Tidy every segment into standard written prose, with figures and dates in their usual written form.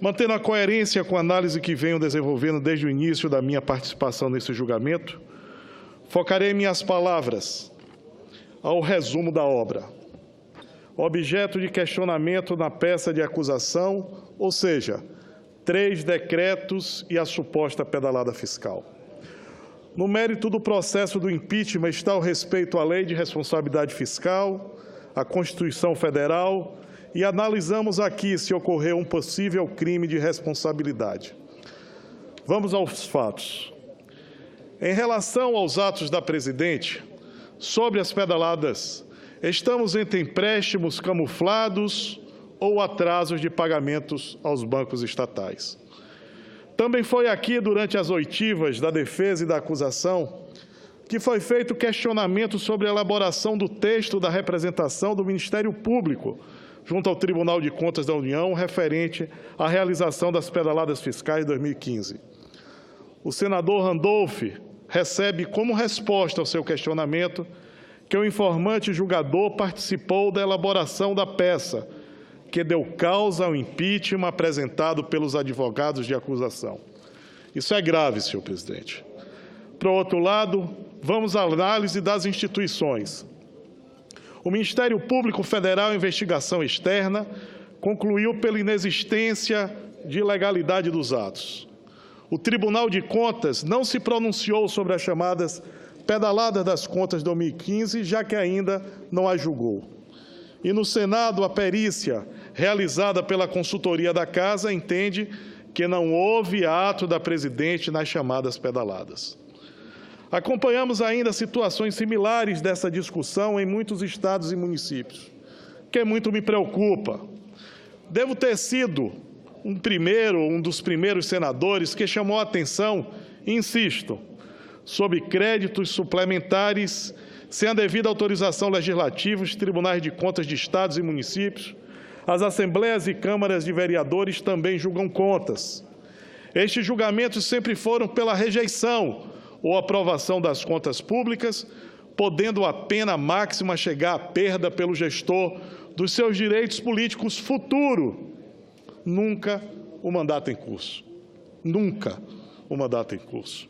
Mantendo a coerência com a análise que venho desenvolvendo desde o início da minha participação nesse julgamento, focarei minhas palavras ao resumo da obra. Objeto de questionamento na peça de acusação, ou seja, 3 decretos e a suposta pedalada fiscal. No mérito do processo do impeachment está o respeito à Lei de Responsabilidade Fiscal, à Constituição Federal, e analisamos aqui se ocorreu um possível crime de responsabilidade. Vamos aos fatos. Em relação aos atos da Presidente, sobre as pedaladas, estamos entre empréstimos camuflados ou atrasos de pagamentos aos bancos estatais. Também foi aqui, durante as oitivas da defesa e da acusação, que foi feito questionamento sobre a elaboração do texto da representação do Ministério Público junto ao Tribunal de Contas da União, referente à realização das pedaladas fiscais de 2015. O senador Randolph recebe como resposta ao seu questionamento que o informante julgador participou da elaboração da peça, que deu causa ao impeachment apresentado pelos advogados de acusação. Isso é grave, senhor presidente. Por outro lado, vamos à análise das instituições. O Ministério Público Federal, Investigação Externa, concluiu pela inexistência de legalidade dos atos. O Tribunal de Contas não se pronunciou sobre as chamadas pedaladas das contas de 2015, já que ainda não as julgou. E no Senado, a perícia realizada pela consultoria da Casa entende que não houve ato da Presidente nas chamadas pedaladas. Acompanhamos ainda situações similares dessa discussão em muitos estados e municípios, que muito me preocupa. Devo ter sido um dos primeiros senadores que chamou a atenção, insisto, sobre créditos suplementares sem a devida autorização legislativa, os tribunais de contas de estados e municípios, as assembleias e câmaras de vereadores também julgam contas. Estes julgamentos sempre foram pela rejeição ou aprovação das contas públicas, podendo a pena máxima chegar à perda pelo gestor dos seus direitos políticos futuro. Nunca o mandato em curso. Nunca o mandato em curso.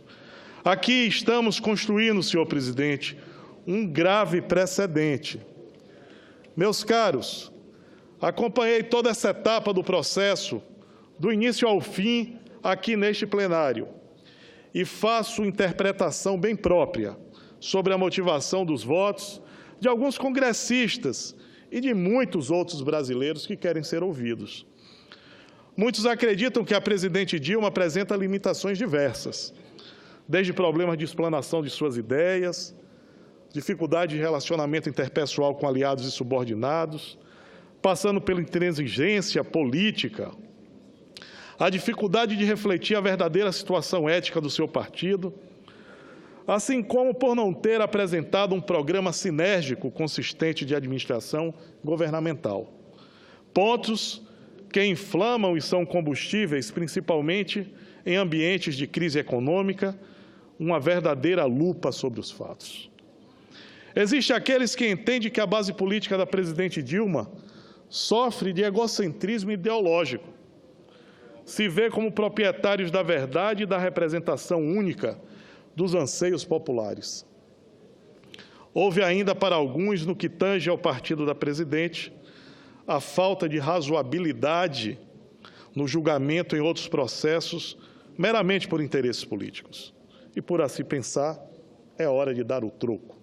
Aqui estamos construindo, senhor presidente, um grave precedente. Meus caros, acompanhei toda essa etapa do processo, do início ao fim, aqui neste plenário, e faço interpretação bem própria sobre a motivação dos votos de alguns congressistas e de muitos outros brasileiros que querem ser ouvidos. Muitos acreditam que a presidente Dilma apresenta limitações diversas, desde problemas de explanação de suas ideias, dificuldade de relacionamento interpessoal com aliados e subordinados, passando pela intransigência política, a dificuldade de refletir a verdadeira situação ética do seu partido, assim como por não ter apresentado um programa sinérgico consistente de administração governamental. Pontos que inflamam e são combustíveis, principalmente em ambientes de crise econômica, uma verdadeira lupa sobre os fatos. Existem aqueles que entendem que a base política da presidente Dilma sofre de egocentrismo ideológico. Se vê como proprietários da verdade e da representação única dos anseios populares. Houve ainda para alguns, no que tange ao partido da presidente, a falta de razoabilidade no julgamento em outros processos, meramente por interesses políticos. E por assim pensar, é hora de dar o troco.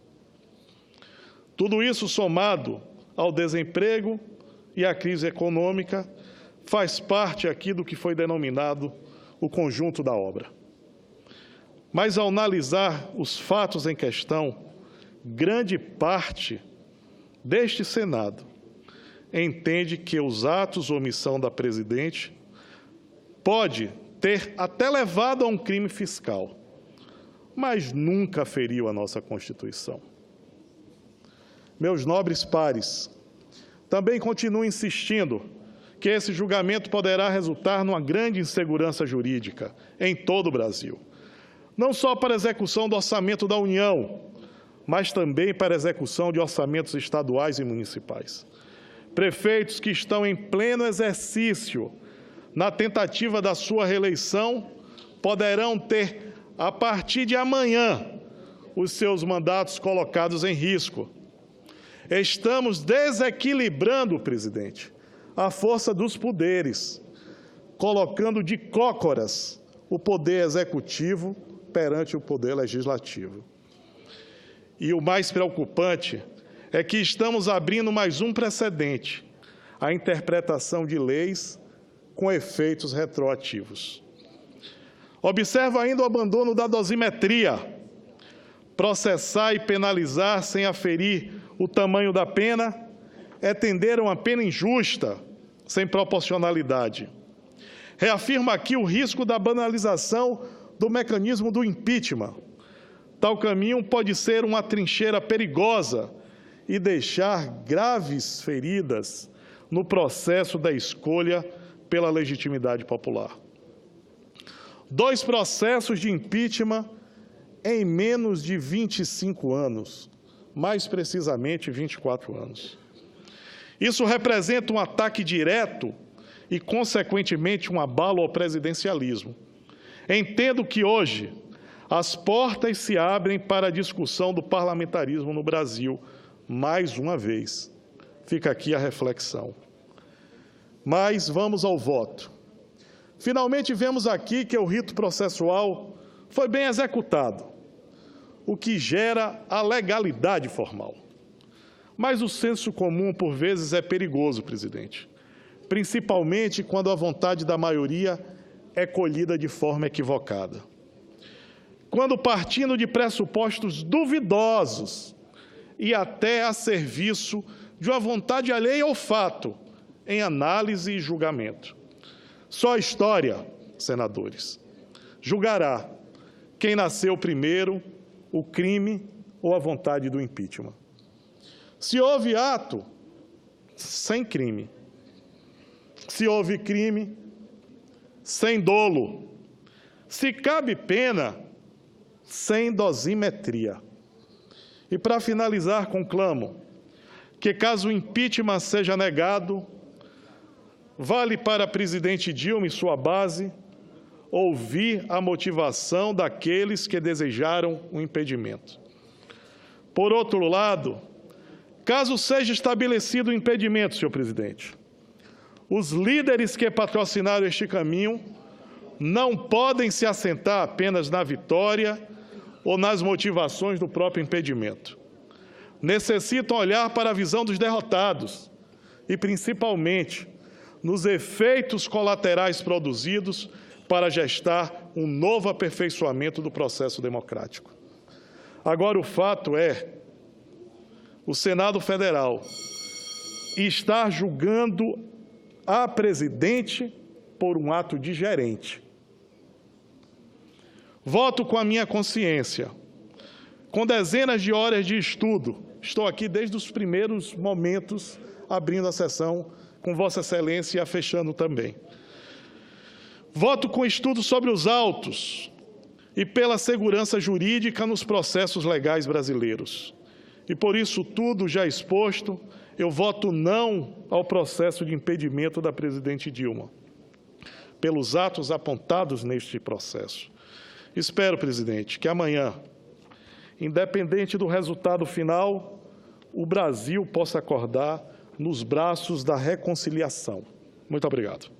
Tudo isso somado ao desemprego e à crise econômica, faz parte aqui do que foi denominado o conjunto da obra. Mas, ao analisar os fatos em questão, grande parte deste Senado entende que os atos ou omissão da presidente pode ter até levado a um crime fiscal, mas nunca feriu a nossa Constituição. Meus nobres pares, também continuo insistindo que esse julgamento poderá resultar numa grande insegurança jurídica em todo o Brasil. Não só para a execução do orçamento da União, mas também para a execução de orçamentos estaduais e municipais. Prefeitos que estão em pleno exercício na tentativa da sua reeleição, poderão ter, a partir de amanhã, os seus mandatos colocados em risco. Estamos desequilibrando, presidente, a força dos poderes, colocando de cócoras o poder executivo perante o poder legislativo. E o mais preocupante é que estamos abrindo mais um precedente, a interpretação de leis com efeitos retroativos. Observo ainda o abandono da dosimetria. Processar e penalizar sem aferir o tamanho da pena é tender a uma pena injusta, sem proporcionalidade. Reafirmo aqui o risco da banalização do mecanismo do impeachment. Tal caminho pode ser uma trincheira perigosa e deixar graves feridas no processo da escolha pela legitimidade popular. 2 processos de impeachment em menos de 25 anos, mais precisamente 24 anos. Isso representa um ataque direto e, consequentemente, um abalo ao presidencialismo. Entendo que hoje as portas se abrem para a discussão do parlamentarismo no Brasil, mais uma vez. Fica aqui a reflexão. Mas vamos ao voto. Finalmente, vemos aqui que o rito processual foi bem executado, o que gera a legalidade formal. Mas o senso comum, por vezes, é perigoso, presidente, principalmente quando a vontade da maioria é colhida de forma equivocada. Quando, partindo de pressupostos duvidosos e até a serviço de uma vontade alheia ao fato, em análise e julgamento. Só a história, senadores, julgará quem nasceu primeiro, o crime ou a vontade do impeachment. Se houve ato, sem crime. Se houve crime, sem dolo. Se cabe pena, sem dosimetria. E, para finalizar, conclamo que, caso o impeachment seja negado, vale para a presidente Dilma e sua base ouvir a motivação daqueles que desejaram o impedimento. Por outro lado, caso seja estabelecido o impedimento, senhor presidente, os líderes que patrocinaram este caminho não podem se assentar apenas na vitória ou nas motivações do próprio impedimento. Necessitam olhar para a visão dos derrotados e, principalmente, nos efeitos colaterais produzidos para gestar um novo aperfeiçoamento do processo democrático. Agora, o fato é, o Senado Federal está julgando a presidente por um ato de gerente. Voto com a minha consciência, com dezenas de horas de estudo. Estou aqui desde os primeiros momentos, abrindo a sessão, com Vossa Excelência e a fechando também. Voto com estudo sobre os autos e pela segurança jurídica nos processos legais brasileiros. E por isso tudo já exposto, eu voto não ao processo de impedimento da presidente Dilma, pelos atos apontados neste processo. Espero, presidente, que amanhã, independente do resultado final, o Brasil possa acordar nos braços da reconciliação. Muito obrigado.